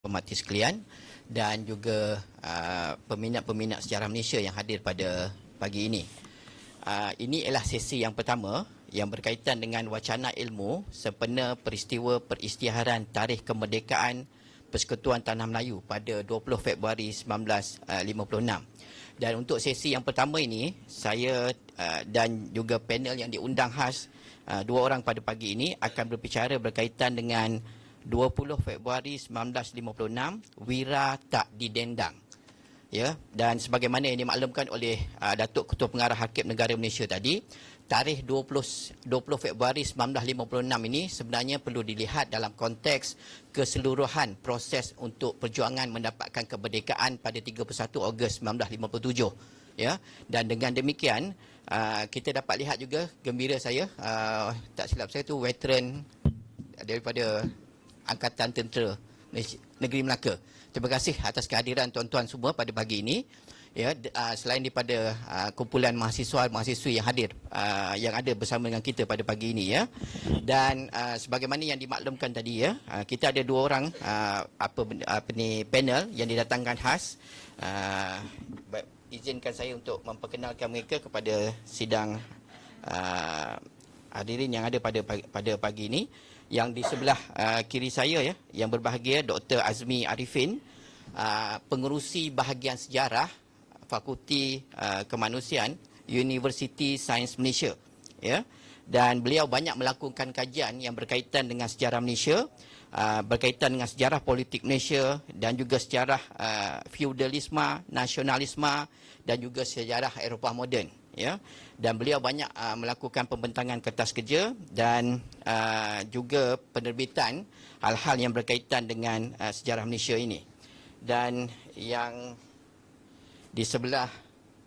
Hormati sekalian dan juga peminat-peminat sejarah Malaysia yang hadir pada pagi ini. Ini ialah sesi yang pertama yang berkaitan dengan wacana ilmu sempena peristiwa peristiharan tarikh kemerdekaan Persekutuan Tanah Melayu pada 20 Februari 1956. Dan untuk sesi yang pertama ini, saya dan juga panel yang diundang khas, dua orang pada pagi ini akan berbicara berkaitan dengan 20 Februari 1956, Wira tak didendang. Ya, dan sebagaimana yang dimaklumkan oleh Datuk Ketua Pengarah Hakim Negara Malaysia tadi, tarikh 20 Februari 1956 ini sebenarnya perlu dilihat dalam konteks keseluruhan proses untuk perjuangan mendapatkan kemerdekaan pada 31 Ogos 1957. Ya, dan dengan demikian kita dapat lihat juga, gembira saya, tak silap saya tu veteran daripada Angkatan Tentera Negeri Melaka. Terima kasih atas kehadiran tuan-tuan semua pada pagi ini. Ya, selain daripada kumpulan mahasiswa-mahasiswi yang hadir, yang ada bersama dengan kita pada pagi ini, ya. Dan sebagaimana yang dimaklumkan tadi, ya, kita ada dua orang panel yang didatangkan khas. Izinkan saya untuk memperkenalkan mereka kepada sidang hadirin yang ada pada pagi ini. Yang di sebelah kiri saya, ya, yang berbahagia, Dr. Azmi Arifin, pengerusi bahagian sejarah Fakulti Kemanusiaan Universiti Sains Malaysia, ya. Dan beliau banyak melakukan kajian yang berkaitan dengan sejarah Malaysia, berkaitan dengan sejarah politik Malaysia dan juga sejarah feudalisme, nasionalisme dan juga sejarah Eropah moden, ya. Dan beliau banyak melakukan pembentangan kertas kerja dan juga penerbitan hal-hal yang berkaitan dengan sejarah Malaysia ini. Dan yang di sebelah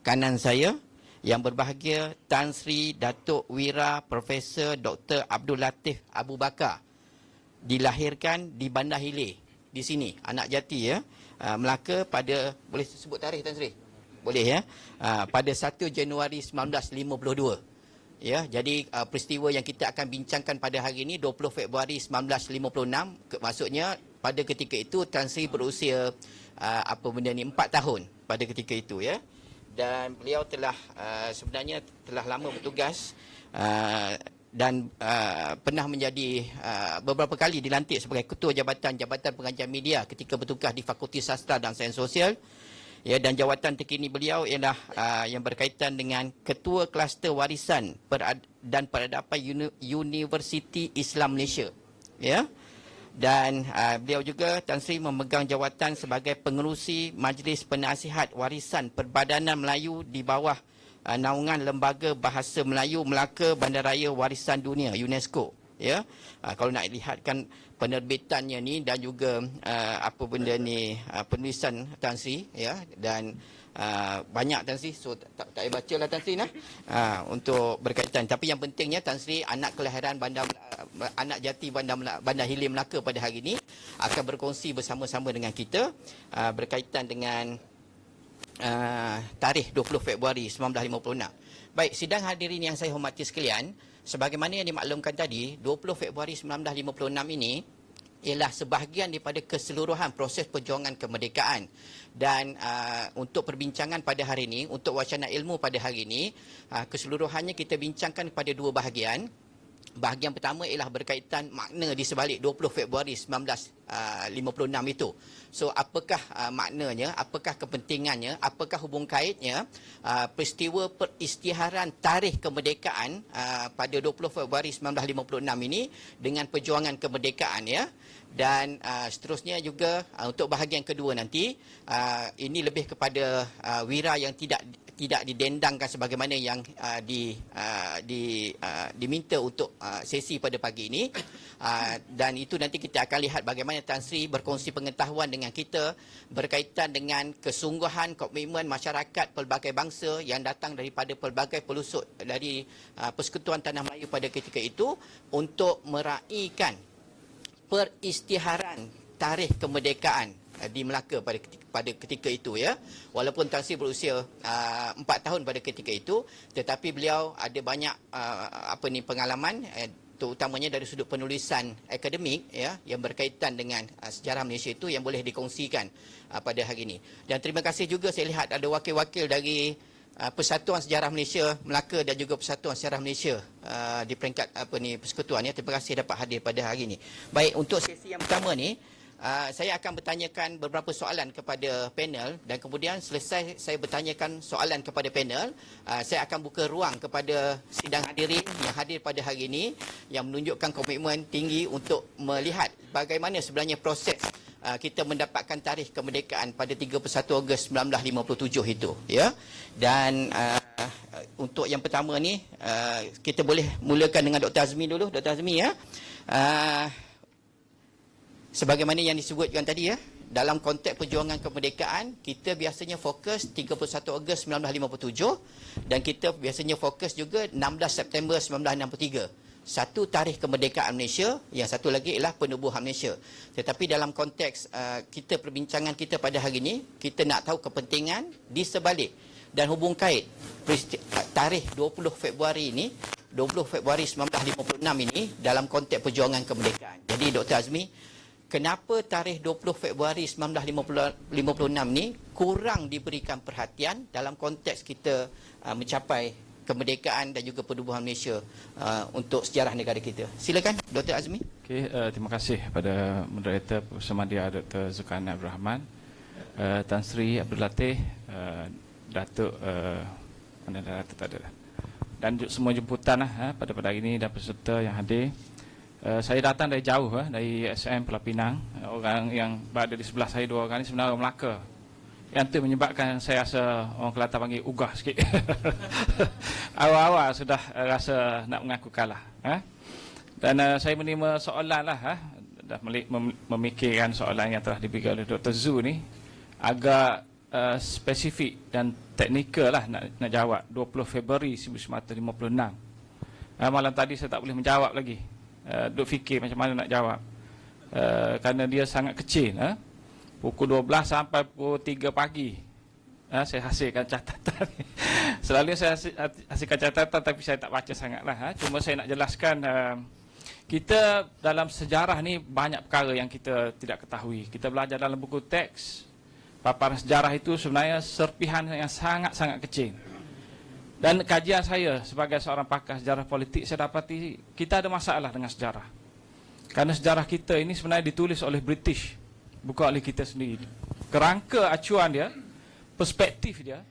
kanan saya yang berbahagia, Tan Sri Datuk Wira Profesor Dr. Abdul Latif Abu Bakar, dilahirkan di Bandar Hilir di sini, Anak Jati, ya, Melaka, pada, boleh sebut tarikh Tan Sri? Boleh, ya. Pada 1 Januari 1952. Ya, jadi peristiwa yang kita akan bincangkan pada hari ini 20 Februari 1956, maksudnya pada ketika itu Tan Sri berusia 4 tahun pada ketika itu, ya. Dan beliau telah sebenarnya telah lama bertugas dan pernah menjadi beberapa kali dilantik sebagai Ketua Jabatan Pengajian Media ketika bertugas di Fakulti Sastra dan Sains Sosial. Ya, dan jawatan terkini beliau ialah yang berkaitan dengan Ketua Kluster Warisan dan Peradaban Universiti Islam Malaysia. Ya. Dan beliau juga, Tan Sri, memegang jawatan sebagai pengerusi Majlis Penasihat Warisan Perbadanan Melayu di bawah naungan Lembaga Bahasa Melayu Melaka Bandaraya Warisan Dunia UNESCO. Ya, kalau nak lihatkan penerbitannya ni dan juga penulisan Tan Sri, ya, dan banyak Tan Sri, so tak payah baca lah Tan Sri nah, untuk berkaitan. Tapi yang pentingnya Tan Sri, anak kelahiran Anak Jati Bandar Hilir Melaka pada hari ini, akan berkongsi bersama-sama dengan kita berkaitan dengan tarikh 20 Februari 1956. Baik, sidang hadirin yang saya hormati sekalian, sebagaimana yang dimaklumkan tadi, 20 Februari 1956 ini ialah sebahagian daripada keseluruhan proses perjuangan kemerdekaan. Dan untuk perbincangan pada hari ini, untuk wacana ilmu pada hari ini, keseluruhannya kita bincangkan pada dua bahagian. Bahagian pertama ialah berkaitan makna di sebalik 20 Februari 1956 itu. So, apakah maknanya, apakah kepentingannya, apakah hubung kaitnya peristiwa peristiharan tarikh kemerdekaan pada 20 Februari 1956 ini dengan perjuangan kemerdekaan, ya. Dan seterusnya juga untuk bahagian kedua nanti, ini lebih kepada wira yang tidak didendangkan sebagaimana yang diminta untuk sesi pada pagi ini. Dan itu nanti kita akan lihat bagaimana Tan Sri berkongsi pengetahuan dengan kita berkaitan dengan kesungguhan komitmen masyarakat pelbagai bangsa yang datang daripada pelbagai pelusuk dari Persekutuan Tanah Melayu pada ketika itu untuk meraihkan peristiharan tarikh kemerdekaan di Melaka pada ketika itu, ya. Walaupun Tan Sri berusia 4 tahun pada ketika itu, tetapi beliau ada banyak pengalaman terutamanya dari sudut penulisan akademik ya, yang berkaitan dengan sejarah Malaysia itu yang boleh dikongsikan pada hari ini. Dan terima kasih juga saya lihat ada wakil-wakil dari Persatuan Sejarah Malaysia Melaka dan juga Persatuan Sejarah Malaysia di peringkat persekutuan ya. Terima kasih dapat hadir pada hari ini. Baik, untuk sesi yang pertama ni saya akan bertanyakan beberapa soalan kepada panel dan kemudian selesai saya bertanyakan soalan kepada panel, saya akan buka ruang kepada sidang hadirin yang hadir pada hari ini yang menunjukkan komitmen tinggi untuk melihat bagaimana sebenarnya proses kita mendapatkan tarikh kemerdekaan pada 31 Ogos 1957 itu ya. Dan untuk yang pertama ni kita boleh mulakan dengan Dr. Azmi dulu. Dr. Azmi ya. Sebagaimana yang disebutkan tadi ya, dalam konteks perjuangan kemerdekaan, kita biasanya fokus 31 Ogos 1957 dan kita biasanya fokus juga 16 September 1963. Satu tarikh kemerdekaan Malaysia, yang satu lagi ialah penubuhan Malaysia. Tetapi dalam konteks kita perbincangan kita pada hari ini, kita nak tahu kepentingan di sebalik dan hubung kait tarikh 20 Februari ini, 20 Februari 1956 ini dalam konteks perjuangan kemerdekaan. Jadi Dr. Azmi, kenapa tarikh 20 Februari 1956 ni kurang diberikan perhatian dalam konteks kita mencapai kemerdekaan dan juga penubuhan Malaysia untuk sejarah negara kita? Silakan Dr. Azmi. Okey, terima kasih kepada moderator Persemadia Dr. Zulkarnain Abdul Rahman, Tan Sri Abdul Latif, Datuk mana Datuk tak ada, dan semua jemputan pada hari ini dan peserta yang hadir. Saya datang dari jauh, dari SM Pulau Pinang. Orang yang berada di sebelah saya, dua orang ini sebenarnya orang Melaka. Yang itu menyebabkan saya rasa orang Kelantan panggil ugah sikit. Awal-awal sudah rasa nak mengaku kalah. Dan saya menerima soalan lah, dah memikirkan soalan yang telah diberikan oleh Dr. Zu ni. Agak spesifik dan teknikal lah nak jawab. 20 Februari 1956. Malam tadi saya tak boleh menjawab lagi. Duk fikir macam mana nak jawab, kerana dia sangat kecil. Pukul 12 sampai pukul 3 pagi saya hasilkan catatan. Selalu saya hasilkan catatan tapi saya tak baca sangatlah. Cuma saya nak jelaskan, kita dalam sejarah ni banyak perkara yang kita tidak ketahui. Kita belajar dalam buku teks, paparan sejarah itu sebenarnya serpihan yang sangat-sangat kecil. Dan kajian saya sebagai seorang pakar sejarah politik, saya dapati kita ada masalah dengan sejarah. Kerana sejarah kita ini sebenarnya ditulis oleh British, bukan oleh kita sendiri. Kerangka acuan dia, perspektif dia,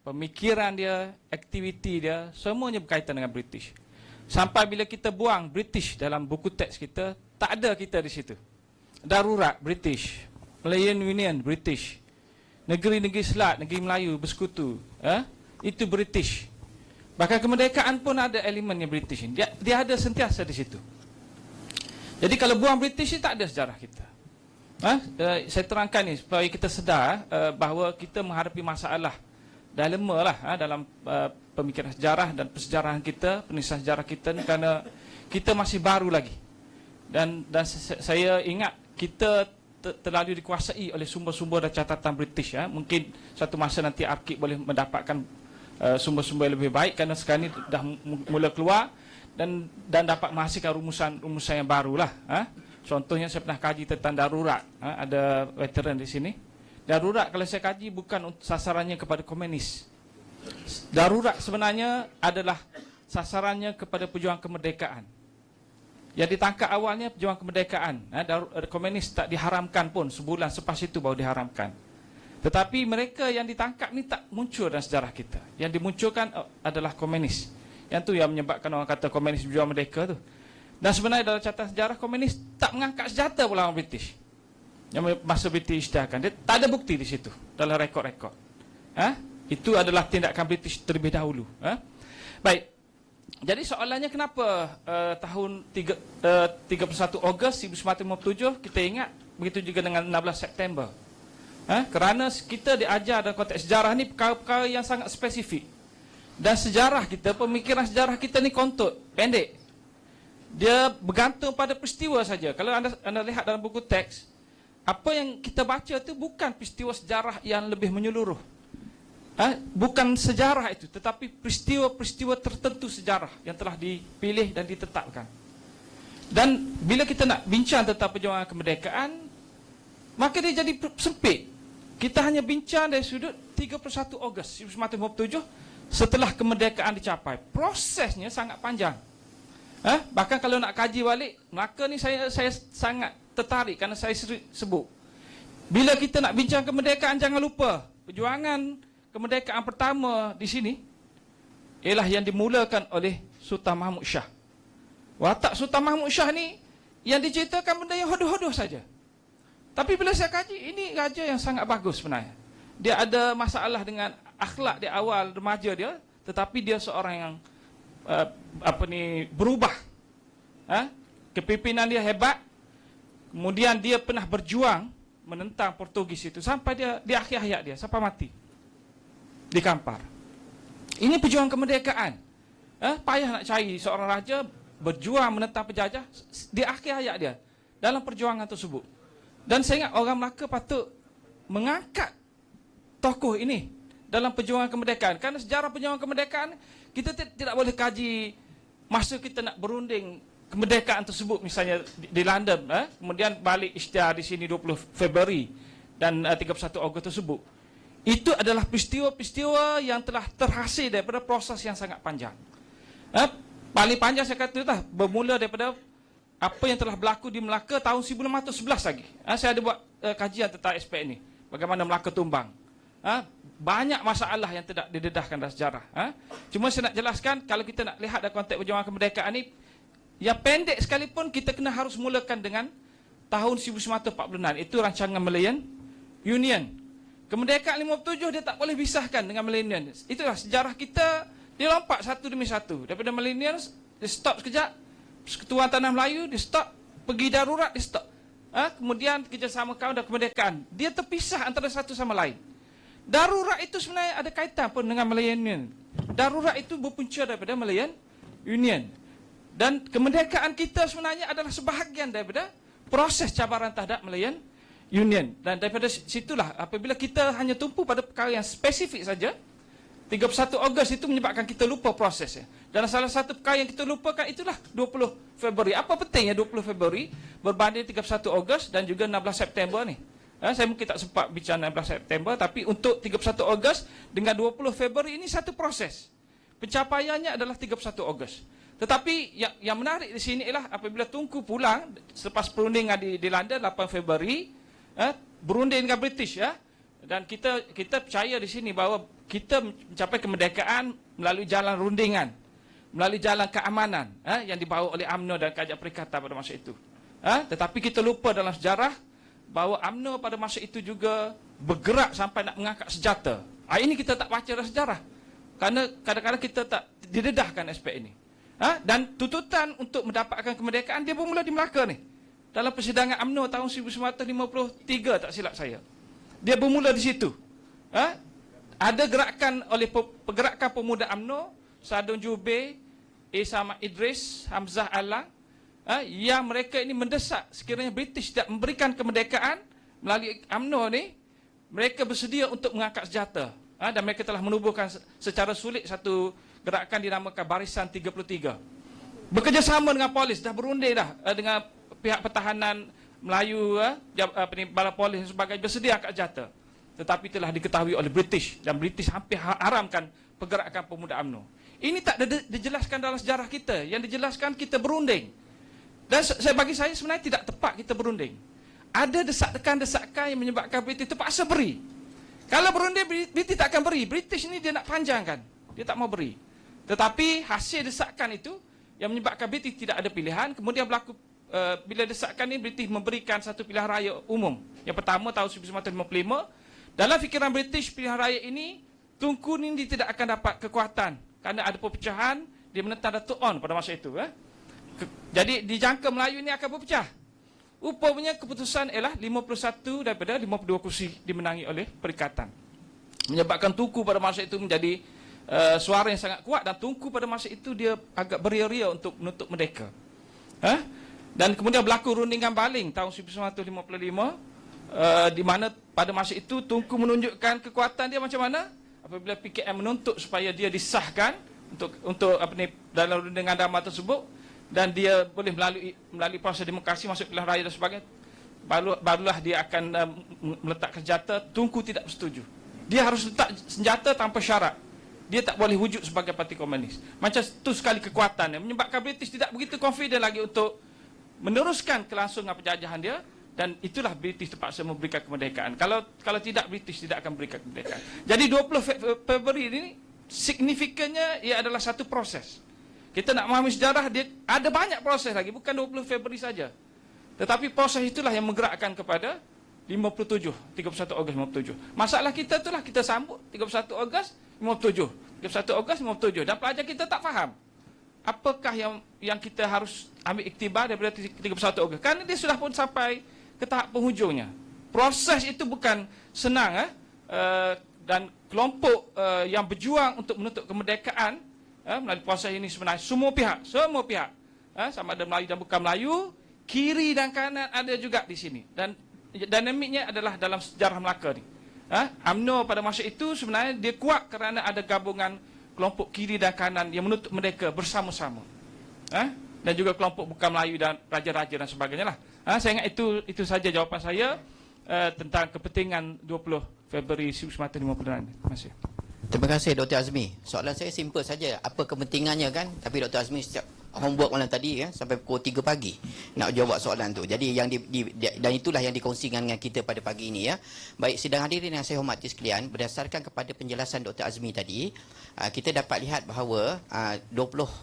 pemikiran dia, aktiviti dia, semuanya berkaitan dengan British. Sampai bila kita buang British dalam buku teks kita, tak ada kita di situ. Darurat British, Malayan Union British, negeri-negeri Selat, negeri Melayu bersekutu, itu British. Bahkan kemerdekaan pun ada elemennya British ini. Dia ada sentiasa di situ. Jadi kalau buang British, tak ada sejarah kita. Saya terangkan ni supaya kita sedar bahawa kita menghadapi masalah dah lama lah dalam pemikiran sejarah dan persejarahan kita, penulisan sejarah kita ni, kerana kita masih baru lagi. Dan saya ingat kita terlalu dikuasai oleh sumber-sumber dan catatan British. Mungkin satu masa nanti Arkib boleh mendapatkan sumber-sumber yang lebih baik, kerana sekarang ini dah mula keluar dan dapat menghasilkan rumusan yang barulah. Contohnya saya pernah kaji tentang darurat. Ada veteran di sini. Darurat kalau saya kaji bukan sasarannya kepada komunis. Darurat sebenarnya adalah sasarannya kepada pejuang kemerdekaan. Yang ditangkap awalnya pejuang kemerdekaan. Komunis tak diharamkan pun, sebulan selepas itu baru diharamkan. Tetapi mereka yang ditangkap ni tak muncul dalam sejarah kita. Yang dimunculkan adalah komunis. Yang tu yang menyebabkan orang kata komunis berjuang merdeka tu. Dan sebenarnya dalam catatan sejarah, komunis tak mengangkat senjata pula orang British. Yang masa British isytiharkan. Dia tak ada bukti di situ dalam rekod-rekod. Itu adalah tindakan British terlebih dahulu. Baik. Jadi soalannya kenapa tahun 31 Ogos 1957 kita ingat, begitu juga dengan 16 September. Kerana kita diajar dalam konteks sejarah ni perkara-perkara yang sangat spesifik. Dan sejarah kita, pemikiran sejarah kita ni kontut, pendek. Dia bergantung pada peristiwa saja. Kalau anda lihat dalam buku teks, apa yang kita baca tu bukan peristiwa sejarah yang lebih menyeluruh. Bukan sejarah itu, tetapi peristiwa-peristiwa tertentu sejarah yang telah dipilih dan ditetapkan. Dan bila kita nak bincang tentang perjuangan kemerdekaan, maka dia jadi sempit. Kita hanya bincang dari sudut 31 Ogos 1957 setelah kemerdekaan dicapai. Prosesnya sangat panjang. Bahkan kalau nak kaji balik, maka ni saya sangat tertarik kerana saya sebut. Bila kita nak bincang kemerdekaan, jangan lupa perjuangan kemerdekaan pertama di sini ialah yang dimulakan oleh Sultan Mahmud Shah. Watak Sultan Mahmud Shah ni yang diceritakan benda yang hodoh-hodoh saja. Tapi bila saya kaji, ini raja yang sangat bagus sebenarnya. Dia ada masalah dengan akhlak di awal remaja dia, tetapi dia seorang yang berubah. Kepimpinan dia hebat. Kemudian dia pernah berjuang menentang Portugis itu sampai dia di akhir hayat dia, sampai mati di Kampar. Ini perjuangan kemerdekaan. Payah nak cari seorang raja berjuang menentang penjajah di akhir hayat dia dalam perjuangan tersebut. Dan saya ingat orang Melaka patut mengangkat tokoh ini dalam perjuangan kemerdekaan. Kerana sejarah perjuangan kemerdekaan, kita tidak boleh kaji masa kita nak berunding kemerdekaan tersebut, misalnya di London, kemudian balik isytihar di sini 20 Februari dan 31 Ogos tersebut. Itu adalah peristiwa-peristiwa yang telah terhasil daripada proses yang sangat panjang. Paling panjang saya kata itulah bermula daripada apa yang telah berlaku di Melaka tahun 1911 lagi. Saya ada buat kajian tentang aspek ini, bagaimana Melaka tumbang. Banyak masalah yang tidak didedahkan dalam sejarah. Cuma saya nak jelaskan, kalau kita nak lihat dalam konteks perjuangan kemerdekaan ini, yang pendek sekalipun kita kena harus mulakan dengan tahun 1946. Itu rancangan Malayan Union. Kemerdekaan 57 dia tak boleh pisahkan dengan Malayan Union. Itulah sejarah kita, dia lompat satu demi satu. Daripada Malayan Union, dia stop sekejap. Persekutuan Tanah Melayu, dia stop. Pergi darurat, dia stop. Kemudian kerjasama kaum dan kemerdekaan. Dia terpisah antara satu sama lain. Darurat itu sebenarnya ada kaitan pun dengan Malayan Union. Darurat itu berpunca daripada Malayan Union. Dan kemerdekaan kita sebenarnya adalah sebahagian daripada proses cabaran terhadap Malayan Union. Dan daripada situlah, apabila kita hanya tumpu pada perkara yang spesifik saja, 31 Ogos itu menyebabkan kita lupa prosesnya. Dan salah satu perkara yang kita lupakan itulah 20 Februari. Apa pentingnya 20 Februari berbanding 31 Ogos dan juga 16 September ni? Saya mungkin tak sempat bincang 16 September, tapi untuk 31 Ogos dengan 20 Februari ini satu proses. Pencapaiannya adalah 31 Ogos. Tetapi yang menarik di sini ialah apabila Tunku pulang selepas perundingan di London 8 Februari, berunding dengan British, dan kita percaya di sini bahawa kita mencapai kemerdekaan melalui jalan rundingan, melalui jalan keamanan yang dibawa oleh UMNO dan Kerajaan Perikatan pada masa itu. Tetapi kita lupa dalam sejarah bahawa UMNO pada masa itu juga bergerak sampai nak mengangkat senjata. Ini kita tak baca dalam sejarah. Kerana kadang-kadang kita tak didedahkan aspek ini. Dan tuntutan untuk mendapatkan kemerdekaan dia bermula di Melaka ni. Dalam persidangan UMNO tahun 1953 tak silap saya. Dia bermula di situ. Ada gerakan oleh pergerakan pemuda UMNO, Sadun Jubir, Sama Idris, Hamzah Alang, yang mereka ini mendesak sekiranya British tidak memberikan kemerdekaan melalui UMNO ni, mereka bersedia untuk mengangkat senjata. Dan mereka telah menubuhkan secara sulit satu gerakan dinamakan Barisan 33. Bekerjasama dengan polis, dah berunding dah dengan pihak pertahanan Melayu, bala polis dan sebagainya, bersedia angkat senjata. Tetapi telah diketahui oleh British, dan British hampir haramkan pergerakan pemuda UMNO. Ini tak dijelaskan dalam sejarah kita. Yang dijelaskan kita berunding. Dan bagi saya sebenarnya tidak tepat kita berunding. Ada desakan-desakan yang menyebabkan British terpaksa beri. Kalau berunding, British tak akan beri. British ni dia nak panjangkan. Dia tak mau beri. Tetapi hasil desakan itu yang menyebabkan British tidak ada pilihan. Kemudian berlaku bila desakan ini, British memberikan satu pilihan raya umum. Yang pertama tahun 1955. Dalam fikiran British, pilihan raya ini, Tunku ini tidak akan dapat kekuatan. Kerana ada perpecahan, dia menentang Datuk On pada masa itu. Jadi dijangka Melayu ini akan berpecah. Rupanya keputusan ialah 51 daripada 52 kursi dimenangi oleh Perikatan. Menyebabkan Tunku pada masa itu menjadi suara yang sangat kuat, dan Tunku pada masa itu dia agak beria-ria untuk menuntut merdeka. Dan kemudian berlaku rundingan baling tahun 1955, di mana pada masa itu Tunku menunjukkan kekuatan dia macam mana apabila PKM menuntut supaya dia disahkan untuk dalam rundingan damai tersebut. dan dia boleh melalui proses demokrasi masuk pilihan raya dan sebagainya, barulah dia akan meletakkan senjata. Tunku tidak setuju. Dia harus letak senjata tanpa syarat. Dia tak boleh wujud sebagai parti komunis. Macam tu sekali kekuatannya, menyebabkan British tidak begitu confident lagi untuk meneruskan kelangsungan penjajahan dia, dan itulah British terpaksa memberikan kemerdekaan. Kalau tidak, British tidak akan berikan kemerdekaan. Jadi 20 Februari ini signifikannya ia adalah satu proses. Kita nak memahami sejarah, dia ada banyak proses lagi, bukan 20 Februari saja. Tetapi proses itulah yang menggerakkan kepada 31 Ogos 57. Masalah kita itulah kita sambut 31 Ogos 57. 31 Ogos 57, dan pelajar kita tak faham apakah yang kita harus ambil iktibar daripada 31 Ogos. Kerana dia sudah pun sampai ke tahap penghujungnya. Proses itu bukan senang, dan kelompok yang berjuang untuk menuntut kemerdekaan melalui proses ini sebenarnya semua pihak, sama ada Melayu dan bukan Melayu, kiri dan kanan ada juga di sini. Dan dinamiknya adalah dalam sejarah Melaka ni. UMNO pada masa itu sebenarnya dia kuat kerana ada gabungan kelompok kiri dan kanan yang menuntut mereka bersama-sama. Dan juga kelompok bukan Melayu dan raja-raja dan sebagainya lah. Saya ingat itu saja jawapan saya tentang kepentingan 20 Februari 1956. Terima kasih. Terima kasih Dr. Azmi. Soalan saya simple saja. Apa kepentingannya kan? Tapi Dr. Azmi setiap homework malam tadi sampai pukul 3 pagi nak jawab soalan tu. Jadi dan itulah yang dikongsikan dengan kita pada pagi ini ya. Baik, sidang hadirin yang saya hormati sekalian, berdasarkan kepada penjelasan Dr. Azmi tadi, kita dapat lihat bahawa 20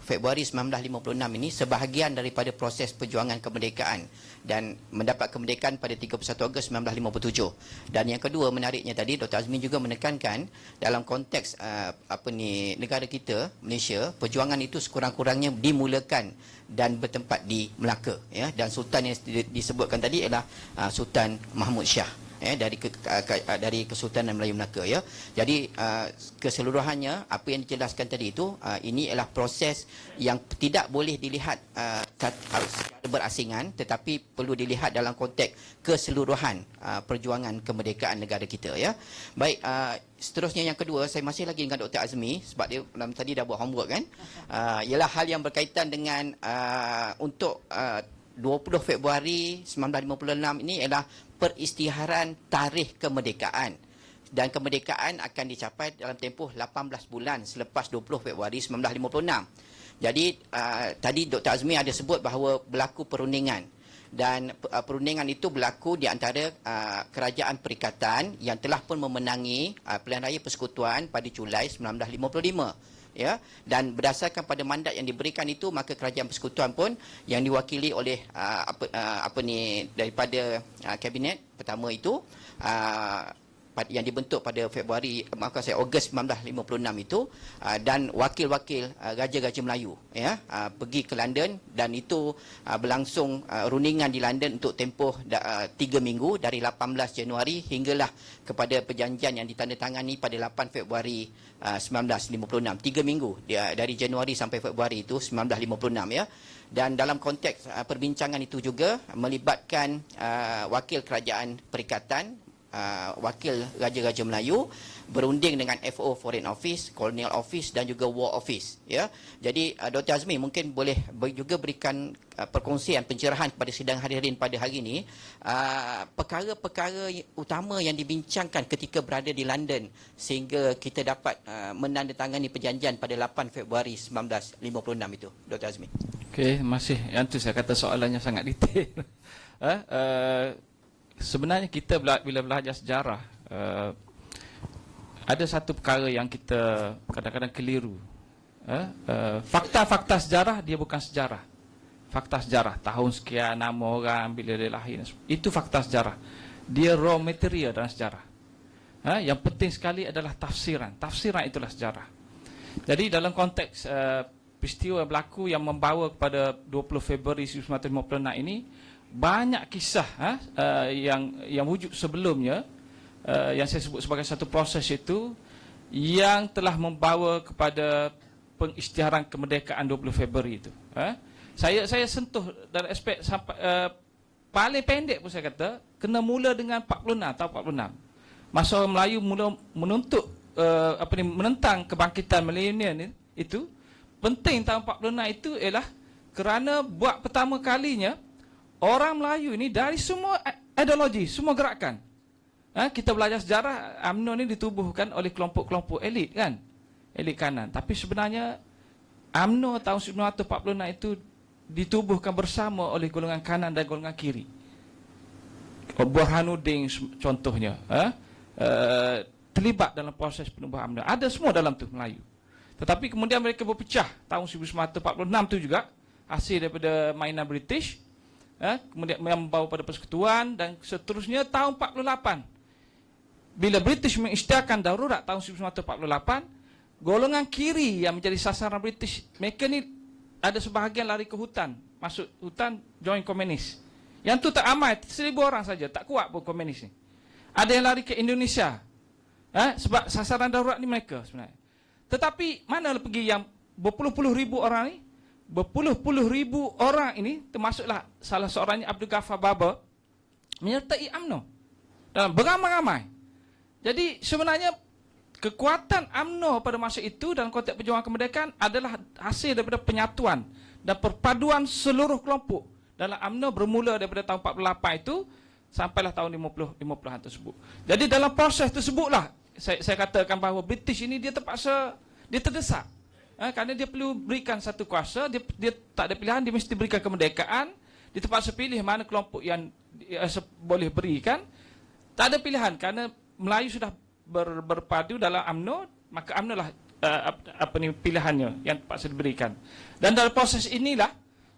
Februari 1956 ini sebahagian daripada proses perjuangan kemerdekaan dan mendapat kemerdekaan pada 31 Ogos 1957. Dan yang kedua menariknya tadi Dr. Azmi juga menekankan dalam konteks negara kita Malaysia, perjuangan itu sekurang-kurangnya dimulakan dan bertempat di Melaka ya, dan sultan yang disebutkan tadi ialah Sultan Mahmud Shah dari Kesultanan Melayu Melaka ya. Jadi keseluruhannya apa yang dijelaskan tadi itu ini ialah proses yang tidak boleh dilihat secara berasingan, tetapi perlu dilihat dalam konteks keseluruhan perjuangan kemerdekaan negara kita ya. Baik, seterusnya yang kedua, saya masih lagi dengan Dr. Azmi sebab dia tadi dah buat homework kan. Ialah hal yang berkaitan dengan untuk 20 Februari 1956 ini ialah peristiharan tarikh kemerdekaan, dan kemerdekaan akan dicapai dalam tempoh 18 bulan selepas 20 Februari 1956. Jadi tadi Dr. Azmi ada sebut bahawa berlaku perundingan, dan perundingan itu berlaku di antara kerajaan perikatan yang telah pun memenangi pilihan raya persekutuan pada Julai 1955. Ya, dan berdasarkan pada mandat yang diberikan itu, maka kerajaan persekutuan pun yang diwakili oleh daripada kabinet pertama itu yang dibentuk pada Ogos 1956 itu, dan wakil-wakil raja-raja Melayu ya pergi ke London, dan itu berlangsung rundingan di London untuk tempoh 3 minggu dari 18 Januari hinggalah kepada perjanjian yang ditandatangani pada 8 Februari 1956. 3 minggu dari Januari sampai Februari itu 1956 ya. Dan dalam konteks perbincangan itu juga melibatkan wakil kerajaan perikatan, wakil Raja-Raja Melayu, berunding dengan FO Foreign Office, Colonial Office dan juga War Office ya. Jadi Dr. Azmi mungkin boleh juga berikan perkongsian pencerahan kepada sidang hadirin pada hari ini, perkara-perkara utama yang dibincangkan ketika berada di London sehingga kita dapat menandatangani perjanjian pada 8 Februari 1956 itu, Dr. Azmi. Okey, masih yang tu saya kata soalannya sangat detail. Sebenarnya kita bila belajar sejarah, ada satu perkara yang kita kadang-kadang keliru. Fakta-fakta sejarah dia bukan sejarah. Fakta sejarah, tahun sekian, nama orang, bila dia lahir, itu fakta sejarah. Dia raw material dalam sejarah. Yang penting sekali adalah tafsiran. Tafsiran itulah sejarah. Jadi dalam konteks peristiwa berlaku yang membawa kepada 20 Februari 1956 ini, banyak kisah yang wujud sebelumnya, yang saya sebut sebagai satu proses itu, yang telah membawa kepada pengisytiharan kemerdekaan 20 Februari itu. Saya sentuh dari aspek sampai paling pendek pun saya kata, kena mula dengan 46 tahun 46. Masa orang Melayu mula menuntut menentang kebangkitan milenial itu, penting tahun 46 itu ialah kerana buat pertama kalinya orang Melayu ini dari semua ideologi, semua gerakan. Kita belajar sejarah, UMNO ni ditubuhkan oleh kelompok-kelompok elit kan, elit kanan. Tapi sebenarnya UMNO tahun 1946 itu ditubuhkan bersama oleh golongan kanan dan golongan kiri. Burhanuddin contohnya terlibat dalam proses penubuhan UMNO. Ada semua dalam tu Melayu. Tetapi kemudian mereka berpecah tahun 1946 tu juga, hasil daripada mainan British, kemudian membawa pada persekutuan dan seterusnya tahun 48. Bila British mengisytiharkan darurat tahun 1948, golongan kiri yang menjadi sasaran British, mereka ni ada sebahagian lari ke hutan, masuk hutan join komunis. Yang tu tak ramai, 1,000 orang saja, tak kuat pun komunis ni. Ada yang lari ke Indonesia, sebab sasaran darurat ni mereka sebenarnya. Tetapi mana pergi yang berpuluh-puluh ribu orang ni? Berpuluh-puluh ribu orang ini, termasuklah salah seorangnya Abdul Ghaffar Baba, menyertai UMNO dalam beramai-ramai. Jadi sebenarnya kekuatan UMNO pada masa itu dalam konteks perjuangan kemerdekaan adalah hasil daripada penyatuan dan perpaduan seluruh kelompok dalam UMNO bermula daripada tahun 48 itu sampailah tahun 50-an tersebut. Jadi dalam proses tersebutlah saya katakan bahawa British ini dia terpaksa, dia terdesak. Kerana dia perlu berikan satu kuasa, dia tak ada pilihan, dia mesti berikan kemerdekaan, dia terpaksa pilih mana kelompok yang boleh berikan. Tak ada pilihan kerana Melayu sudah berpadu dalam UMNO, maka UMNO lah pilihannya yang terpaksa diberikan. Dan dalam proses inilah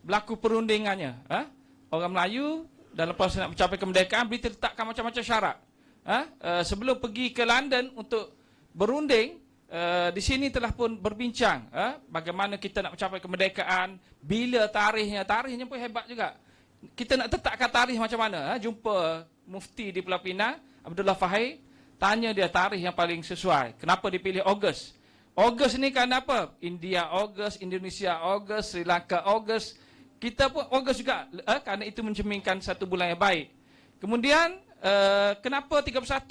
berlaku perundingannya. Orang Melayu dalam proses nak mencapai kemerdekaan, British letakkan macam-macam syarat. Sebelum pergi ke London untuk berunding, di sini telah pun berbincang bagaimana kita nak mencapai kemerdekaan, bila tarikhnya pun hebat juga. Kita nak tetapkan tarikh macam mana? Jumpa mufti di Pulau Pinang, Abdullah Fahir, tanya dia tarikh yang paling sesuai. Kenapa dipilih Ogos? Ogos ni kerana apa? India Ogos, Indonesia Ogos, Sri Lanka Ogos. Kita pun Ogos juga kerana itu mencerminkan satu bulan yang baik. Kemudian kenapa 31?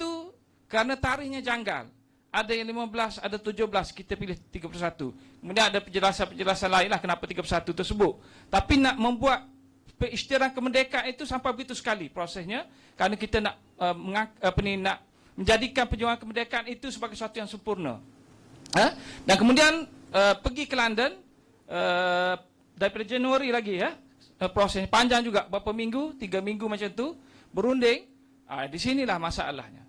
Kerana tarikhnya janggal. Ada yang 15, ada 17, kita pilih 31. Kemudian ada penjelasan-penjelasan lain lah kenapa 31 tersebut. Tapi nak membuat pengisytiharan kemerdekaan itu sampai begitu sekali prosesnya, kerana kita nak nak menjadikan perjuangan kemerdekaan itu sebagai sesuatu yang sempurna. Dan kemudian pergi ke London daripada Januari lagi, prosesnya panjang juga, berapa minggu, 3 minggu macam tu, berunding. Di sinilah masalahnya.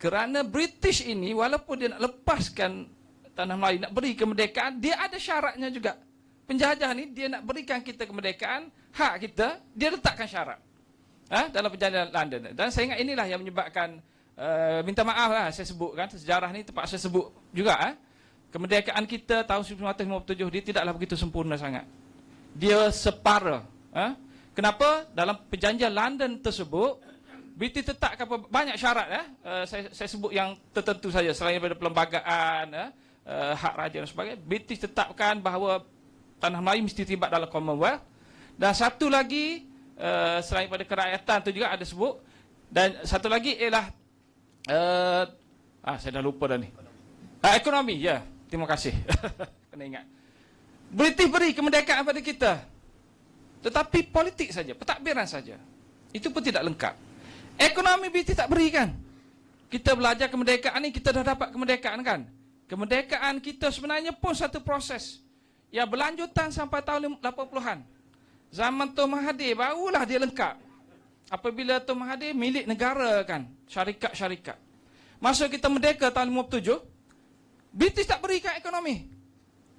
Kerana British ini walaupun dia nak lepaskan tanah Melayu, nak beri kemerdekaan, dia ada syaratnya juga. Penjajah ni dia nak berikan kita kemerdekaan, hak kita, dia letakkan syarat dalam perjanjian London. Dan saya ingat inilah yang menyebabkan, minta maaf lah saya sebutkan, sejarah ni terpaksa sebut juga. Kemerdekaan kita tahun 1957 dia tidaklah begitu sempurna sangat. Dia separa. Kenapa? Dalam perjanjian London tersebut, British tetapkan banyak syarat. Saya sebut yang tertentu saja, selain daripada perlembagaan, hak raja dan sebagainya. British tetapkan bahawa tanah Melayu mesti terlibat dalam Commonwealth. Dan satu lagi, selain daripada kerakyatan itu juga ada sebut. Dan satu lagi ialah, saya dah lupa dah ni. Ekonomi, ya. Terima kasih. Kena ingat. British beri kemerdekaan kepada kita. Tetapi politik saja, pentadbiran saja. Itu pun tidak lengkap. Ekonomi British tak berikan. Kita belajar kemerdekaan ni, kita dah dapat kemerdekaan kan. Kemerdekaan kita sebenarnya pun satu proses yang berlanjutan sampai tahun 80-an. Zaman Tun Mahathir barulah dia lengkap. Apabila Tun Mahathir milik negara kan, syarikat-syarikat. Masa kita merdeka tahun 57, British tak berikan ekonomi.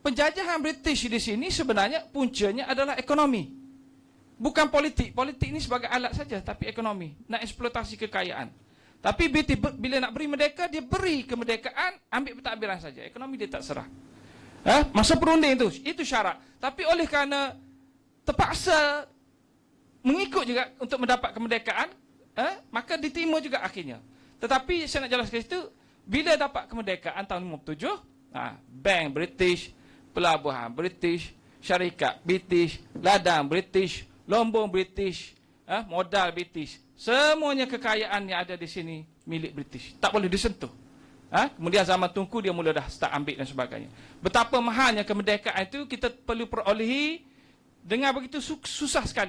Penjajahan British di sini sebenarnya puncanya adalah ekonomi. Bukan politik. Politik ini sebagai alat saja, tapi ekonomi. Nak eksploitasi kekayaan. Tapi bila nak beri merdeka, dia beri kemerdekaan, ambil pentadbiran saja. Ekonomi dia tak serah. Masa perunding itu syarat. Tapi oleh kerana terpaksa mengikut juga untuk mendapat kemerdekaan, maka diterima juga akhirnya. Tetapi saya nak jelaskan itu, bila dapat kemerdekaan tahun 57, bank British, pelabuhan British, syarikat British, ladang British, lombong British, modal British, semuanya kekayaan yang ada di sini milik British, tak boleh disentuh. Kemudian zaman Tunku dia mula dah start ambil dan sebagainya. Betapa mahalnya kemerdekaan itu kita perlu perolehi dengar begitu susah sekali.